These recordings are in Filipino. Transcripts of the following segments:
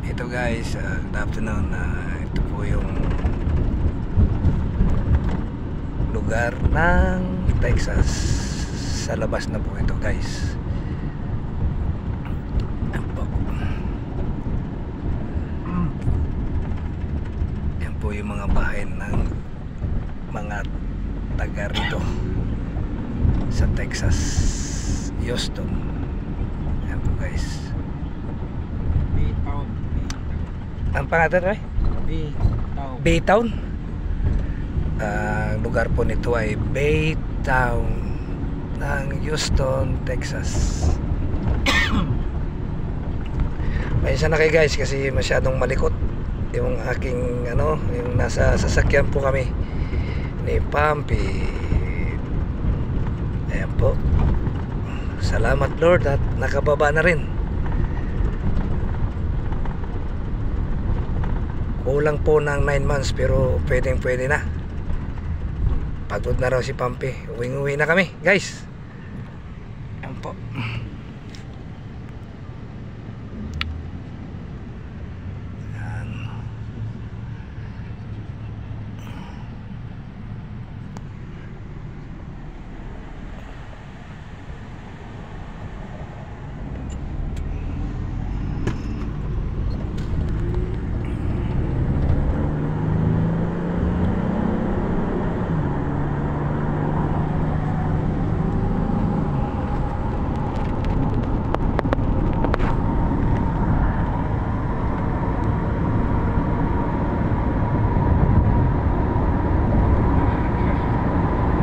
Ito guys, good afternoon. Ito po yung lugar ng Texas. Sa labas na po ito guys. Yan po. Yan po yung mga bahay ng mga taga rito sa Texas, Houston. Yan po guys. Baytown. Ang pangalan ay? Baytown. Baytown. Lugar po nito ay Baytown ng Houston, Texas. May isa na kayo guys kasi masyadong malikot yung aking yung nasa sasakyan po kami ni Pampi. Ayan po. Salamat Lord at nakababa na rin. Kulang po ng 9 months pero pwede na. Pagod na raw si Pampi. Uwi na kami guys. Ayan po. Ayan.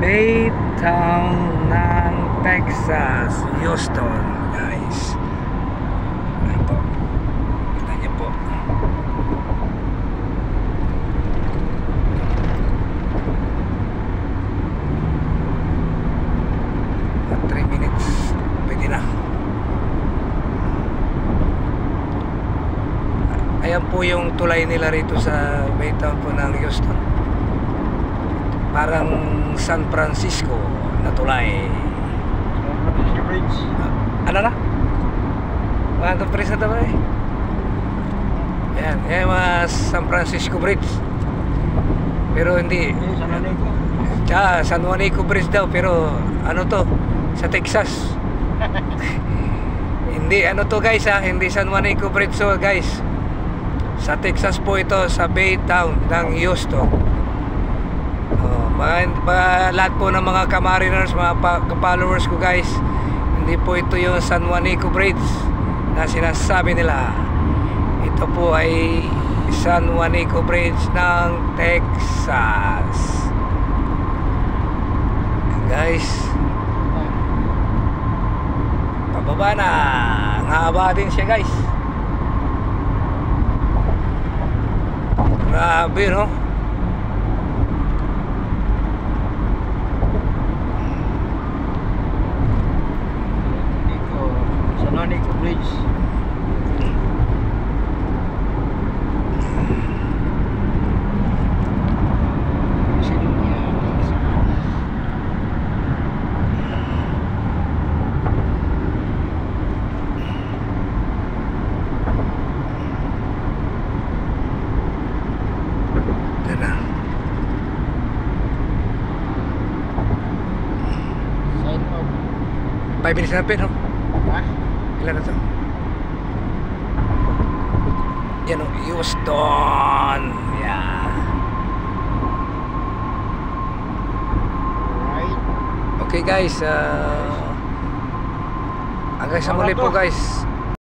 Baytown ng Texas, Houston guys. Ayan po. Kita niyo po. At 3 minutes pwede na. Ayan po yung tulay nila rito sa Baytown po ng Houston. Parang San Francisco na tulay. San Francisco Bridge. Ano na? Mga presa na ba eh? Yan, yan mga San Francisco Bridge. Pero hindi. San Juanico. San Juanico Bridge daw, pero ano to? Sa Texas. Hindi, ano to guys ha? Hindi San Juanico Bridge so guys. Sa Texas po ito, sa Baytown ng Houston. Mga lahat po ng mga kamariners, mga followers ko guys, hindi po ito yung San Juanico Bridge na sinasabi nila. Ito po ay San Juanico Bridge ng Texas guys. Pababa na. Ang haba din siya guys. Grabe no. San Juanico Bridge. Yan na. Sign up. 5 minutes na pin no? Ha? Ilan na to? Yan o, Houston. Yeah. Right. Okay guys, hanggang sa muli po guys.